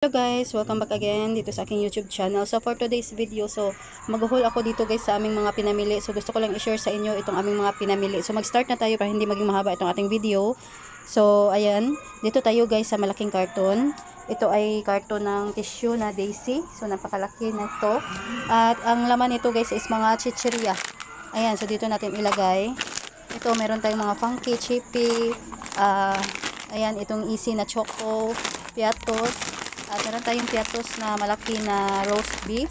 Hello guys, welcome back again dito sa aking YouTube channel. So for today's video, mag-haul ako dito guys sa aming mga pinamili. So gusto ko lang i-share sa inyo itong aming mga pinamili. So mag-start na tayo para hindi maging mahaba itong ating video. So ayan, dito tayo guys sa malaking karton. Ito ay karton ng tissue na Daisy. So napakalaki na ito. At ang laman nito guys is mga chichirya. Ayan, so dito natin ilagay. Ito meron tayong mga funky, chippy, ayan, itong easy na choco, piatos. At meron tayong piatos na malaki na roast beef.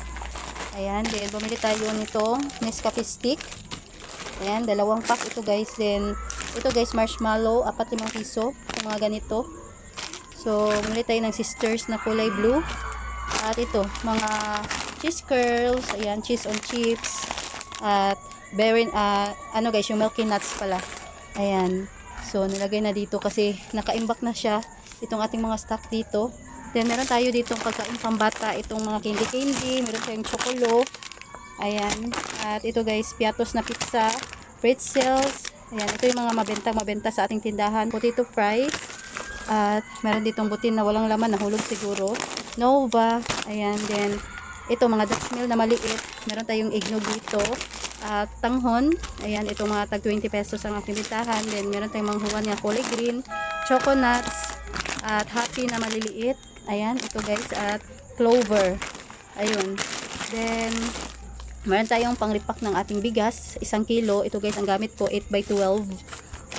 Ayan, then bumili tayo nitong Nescafe stick. Ayan, 2 pack ito guys. Then, ito guys, marshmallow, 4-5 piso. Yung mga ganito. So, bumili tayo ng sisters na kulay blue. At ito, mga cheese curls. Ayan, cheese on chips. At, ano guys, yung milky nuts pala. Ayan. So, nilagay na dito kasi naka-imbak na siya. Itong ating mga stock dito. Then, meron tayo ditong pagkain pambata. Itong mga candy-candy. Meron tayong chocolo. Ayan. At ito guys, piatos na pizza. Pretzels. Ayan. Ito yung mga mabenta sa ating tindahan. Potato fries. At meron ditong butin na walang laman. Nahulog siguro. Nova. Ayan. Then, ito mga Dutch meal na maliit. Meron tayong eggnog dito. At tanghon. Ayan. Itong mga tag 20 pesos ang ating tindahan. Then, meron tayong manghuwan na kulay green. Choco nuts. At happy na maliliit. Ayan, ito guys, at clover. Ayun. Then, meron tayong panglipak ng ating bigas, 1 kilo. Ito guys, ang gamit ko, 8x12.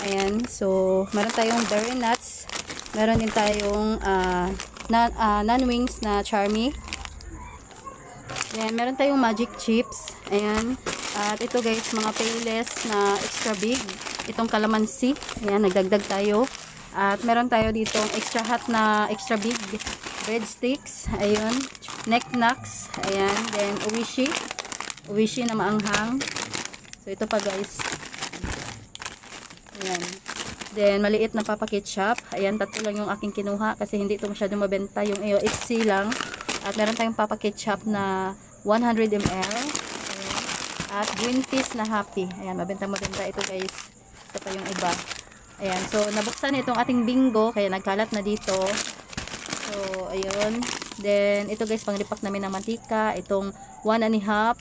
Ayan, so, meron tayong berry nuts. Meron din tayong non-wings na charmy. Then, meron tayong magic chips. Ayan. At ito guys, mga payless na extra big. Itong calamansi. Ayan, nagdagdag tayo. At meron tayo dito extra hot na extra big breadsticks. Ayun. Neck knacks. Ayan. Then, uwishi. Uwishi na maanghang. So, ito pa guys. Ayan. Then, maliit na papa ketchup. Ayan, 3 lang yung aking kinuha kasi hindi ito masyadong mabenta. Yung XC lang. At meron tayong papa ketchup na 100 ml. Ayan. At green peas na happy. Ayan, mabenta ito guys. Ito pa yung iba. Ayan, so nabuksan itong ating bingo kaya nagkalat na dito. So, ayun. Then, ito guys, panglipak namin ng mantika. Itong 1.5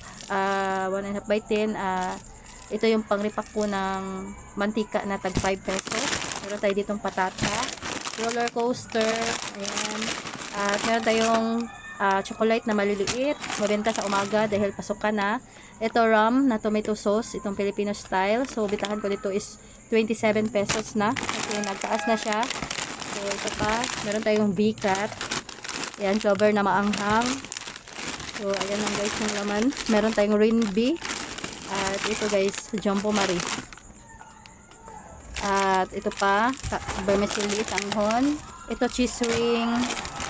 by 10. Ito yung panglipak ko ng mantika na tag 5 pesos. Meron tayo ditong patata. Roller coaster. Ayan. At meron tayong chocolate na maliliit. Mabenta sa umaga dahil pasukan na. Ito rum na tomato sauce. Itong Filipino style. So, bitahan ko dito is 27 pesos na. Kasi nagtaas na siya. So, ito pa. Meron tayong bikat. Ayan, clover na maanghang. So, ayan lang guys yung laman. Meron tayong rinbi. At ito guys, jumbo marie. At ito pa, vermicelli, tanghon. Ito cheese ring.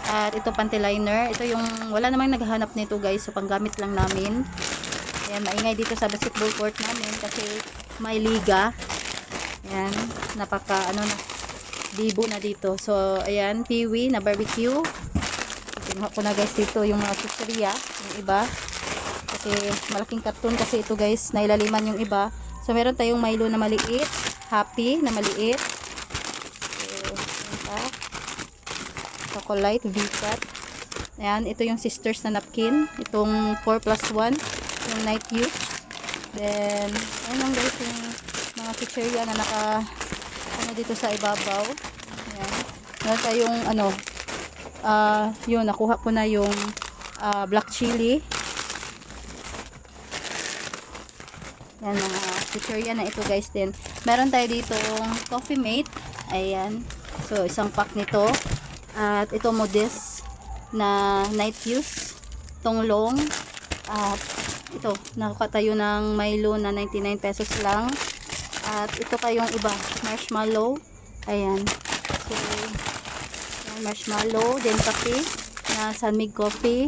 At ito panty liner. Ito yung, wala namang naghahanap nito guys. So, panggamit lang namin. Ayan, maingay dito sa basketball court namin. Kasi may liga. Ayan, bibo na dito. So, ayan, piwi na barbecue. Kinuha ko na guys dito yung mga chichirya, yung iba. Kasi malaking karton kasi ito guys, nailaliman yung iba. So, meron tayong Milo na maliit, happy na maliit. So, ayan pa. Chocolate, V-cut. Ayan, ito yung sisters na napkin. Itong 4+1, yung night use. Then, ayan lang guys yung mga chichirya na dito sa ibabaw. Ayan. Meron tayong yun, nakuha ko na yung black chili. Ayan, mga chichirya na ito guys din. Meron tayo dito coffee mate. Ayan. So, 1 pack nito. At ito modest na night use. Tonglong. At ito, nakuha tayo ng Milo na 99 pesos lang. At ito pa yung iba, marshmallow. Ayan. So, ayan, marshmallow. Then, kape na Sunmig coffee.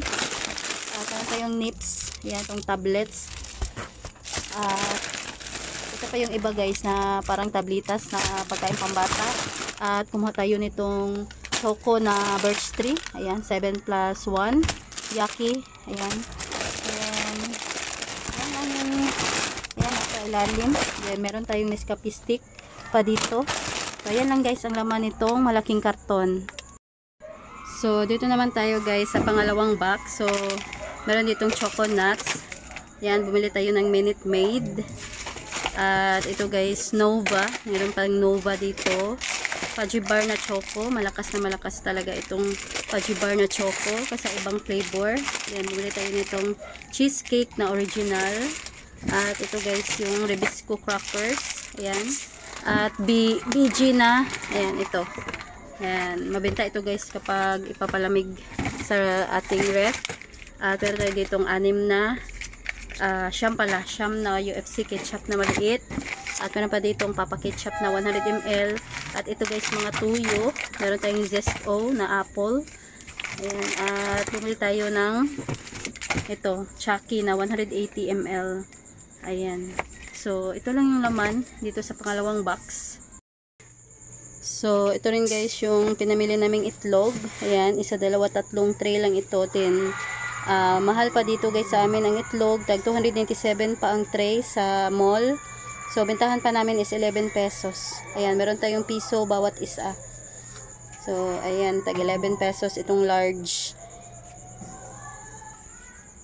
At meron tayong nips. Ayan, itong tablets. At ito pa yung iba guys na parang tablitas na pagkain pambata. At kumuha tayo nitong choco na birch tree. Ayan, 7+1. Yaki. Ayan. Ayan, nasa ilalim. Then, meron tayong Nescafe stick pa dito. So, ayan lang guys ang laman nitong malaking karton. So, dito naman tayo guys sa pangalawang box. So, meron ditong choco nuts. Yan, bumili tayo ng Minute Maid. At ito guys, Nova. Meron pang Nova dito. Fudgy bar na choco. Malakas na malakas talaga itong fudgy bar na choco. Kasi ibang flavor. Yan, bumili tayo nitong cheesecake na original. At ito guys, yung Ribisco crackers. Ayan. At BG na. Ayan, ito. Ayan, mabenta ito guys kapag ipapalamig sa ating ref. At meron tayo ditong 6 na siyam na UFC ketchup na maliit. At meron pa ditong Papa ketchup na 100 ml. At ito guys, mga tuyo. Meron tayong Zesto na apple. Ayan, at bumili tayo ng ito, Chucky na 180 ml. Ayan. So, ito lang yung laman dito sa pangalawang box. So, ito rin guys yung pinamili naming itlog. Ayan, 1, 2, 3 tray lang ito. Mahal pa dito guys sa amin ang itlog. Tag 297 pa ang tray sa mall. So, bentahan pa namin is 11 pesos. Ayan, meron tayong piso bawat isa. So, ayan, tag 11 pesos itong large.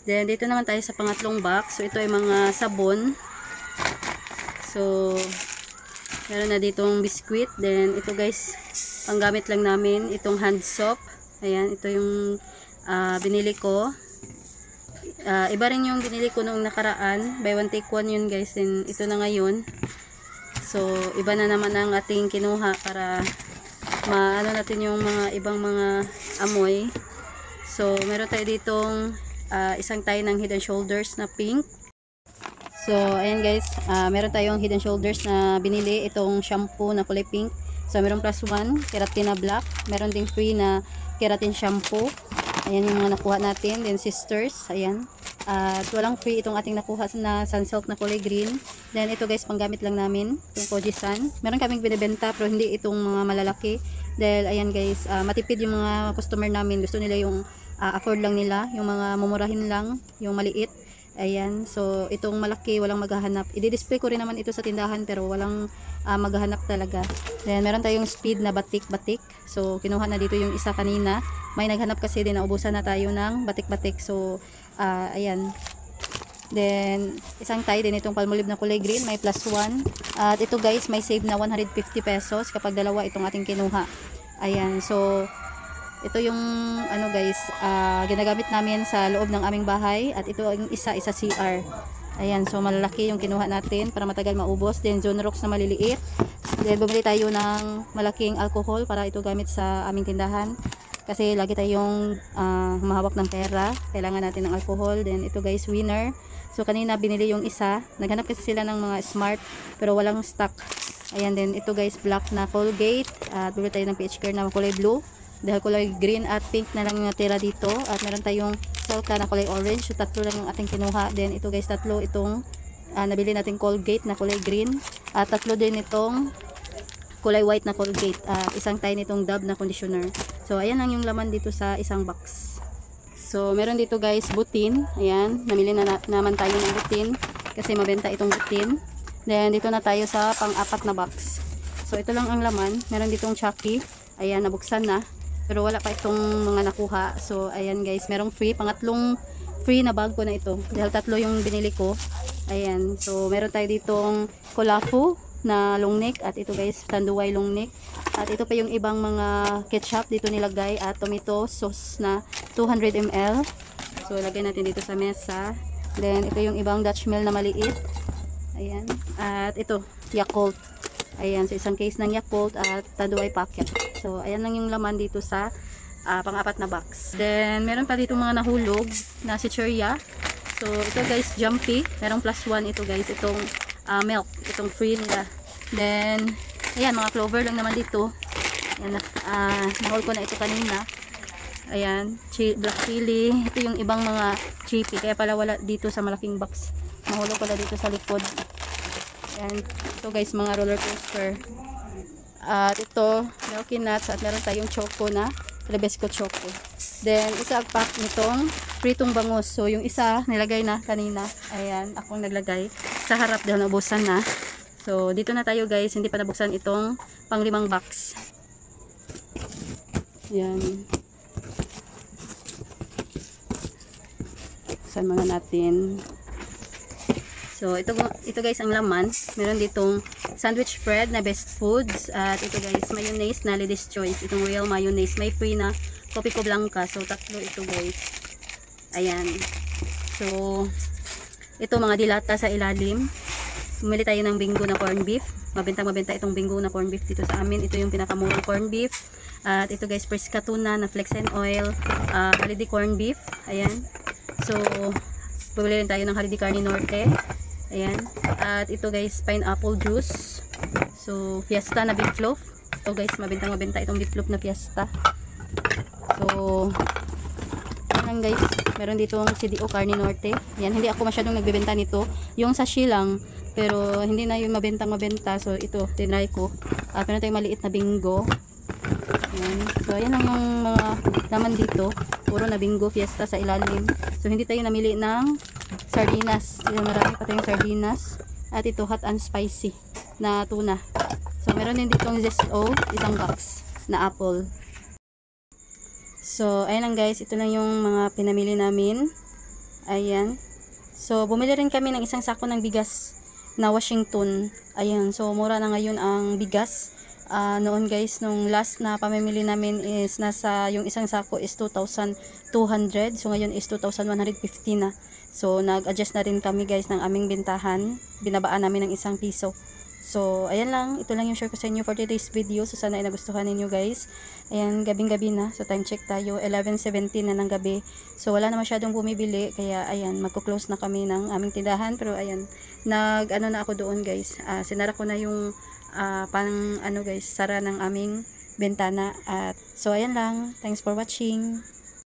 Then, dito naman tayo sa pangatlong box. So, ito ay mga sabon. So, meron na ditong biscuit. Then, ito guys, panggamit lang namin. Itong hand soap. Ayan, ito yung binili ko. Iba rin yung binili ko noong nakaraan. Buy one take one yun guys. And ito na ngayon. So, iba na naman ang ating kinuha para maano natin yung mga ibang mga amoy. So, meron tayo ditong isang tayo ng Head and Shoulders na pink. So, ayan guys, meron tayong Head and Shoulders na binili, itong shampoo na kulay pink. So, meron +1, keratin na black. Meron ding free na keratin shampoo. Ayan yung mga nakuha natin. Then, sisters, ayan. At walang free itong ating nakuha na sunsilk na kulay green. Then, ito guys, panggamit lang namin, itong Kojisan. Meron kaming binibenta, pero hindi itong mga malalaki. Dahil, ayan guys, matipid yung mga customer namin. Gusto nila yung afford lang nila, yung mga mumurahin lang, yung maliit. Ayan, so itong malaki walang maghahanap. I-display ko rin naman ito sa tindahan pero walang maghahanap talaga. Then meron tayong speed na batik-batik. So kinuha na dito yung isa kanina. May naghanap kasi din, naubusan na tayo ng batik-batik. So ayan. Then isang tie din itong Palmolive na kulay green, may +1. At ito guys, may save na 150 pesos kapag dalawa itong ating kinuha. Ayan, so ito yung ano guys, ginagamit namin sa loob ng aming bahay. At ito yung isa CR. Ayan, so malalaki yung kinuha natin para matagal maubos. Then Zonrox na maliliit. Then bumili tayo ng malaking alcohol para ito gamit sa aming tindahan. Kasi lagi tayong humahawak ng pera, kailangan natin ng alcohol. Then ito guys, Winner. So kanina binili yung isa. Naghanap kasi sila ng mga Smart pero walang stock. Ayan, then ito guys, black na Colgate. At bumili tayo ng PH Care na kulay blue. Dahil kulay green at pink na lang yung natira dito. At meron tayong Solka na kulay orange. So tatlo lang yung ating kinuha. Then ito guys, tatlo itong nabili natin Colgate na kulay green. At tatlo din itong kulay white na Colgate. At isang tayo nitong Dove na conditioner. So ayan lang yung laman dito sa isang box. So meron dito guys, butin. Ayan, namili na naman tayo ng butin. Kasi mabenta itong butin. Then dito na tayo sa pang-apat na box. So ito lang ang laman. Meron ditong Chucky. Ayan, nabuksan na. Pero wala pa itong mga nakuha. So, ayan guys, merong free. Pangatlong free na bag ko na ito. Dahil tatlo yung binili ko. Ayan. So, meron tayo ditong Kolafu na long neck. At ito guys, Tanduay long neck. At ito pa yung ibang mga ketchup dito nilagay. At tomato sauce na 200 ml. So, lagay natin dito sa mesa. Then, ito yung ibang Dutch mill na maliit. Ayan. At ito, Yakult. Ayan, so isang case ng Yakult at Tanduay packet. So, ayan lang yung laman dito sa pang-apat na box. Then, meron pa dito mga nahulog na chichirya. So, ito guys, Jumpy. Merong +1 ito guys. Itong milk. Itong free nila. Then, ayan, mga clover lang naman dito. Ayan, nahul ko na ito kanina. Ayan, black chili. Ito yung ibang mga chippy. Kaya pala wala dito sa malaking box. Nahulog pala dito sa likod. Ayan, ito guys, mga roller coaster. At ito, Milky Nuts. At meron tayong choco na Rebesco choco. Then, isa ang pack nitong pritong bangus. So, yung isa, nilagay na kanina. Ayan, akong naglagay. Sa harap dahil naubusan na. So, dito na tayo guys. Hindi pa nabuksan itong pang-5 box. Ayan. buksan muna natin. So, ito guys ang laman. Meron ditong sandwich bread na Best Foods. At ito guys, mayonnaise na Lady's Choice. Itong real mayonnaise. May free na Copico Blanca. So, tatlo ito guys. Ayan. So, ito mga dilata sa ilalim. Bumili tayo ng bingo na corn beef. Mabenta itong bingo na corn beef dito sa amin. Ito yung pinakamurang corn beef. At ito guys, Fresca tuna na flex and oil. Holiday corn beef. Ayan. So, bumili rin tayo ng Holiday Carne Norte. Ayan. At ito guys, pineapple juice. So, Fiesta na beef loaf. Ito guys, mabenta itong beef loaf na Fiesta. So, ayan guys, meron ditong CDO Carne Norte. Yan, hindi ako masyadong nagbebenta nito. Yung sashi lang, pero hindi na yung mabenta. So, ito, tinry ko. At meron tayong maliit na bingo. Ayan. So, ayan lang yung mga laman dito. Puro na bingo, Fiesta sa ilalim. So, hindi tayo namili ng sardinas. Yan, marami pa tayong sardinas. At ito, hot and spicy na tuna. So, meron din ditong ZSO, isang box na apple. So, ayan lang guys. Ito lang yung mga pinamili namin. Ayan. So, bumili rin kami ng isang sako ng bigas na Washington. Ayan. So, mura na ngayon ang bigas. Noon guys, nung last na pamimili namin is nasa, yung isang sako is 2,200. So, ngayon is 2,150 na. So, nag-adjust na rin kami guys ng aming bintahan. Binabaan namin ng ₱1. So, ayan lang. Ito lang yung share ko sa inyo for today's video. So, sana ay nagustuhan ninyo guys. Ayan, gabing-gabi na. So, time check tayo. 11:17 na ng gabi. So, wala na masyadong bumibili. Kaya, ayan, magko-close na kami ng aming tindahan. Pero, ayan, nag-ano na ako doon guys. Sinara ko na yung guys, sara ng aming bentana. At, so, ayan lang. Thanks for watching.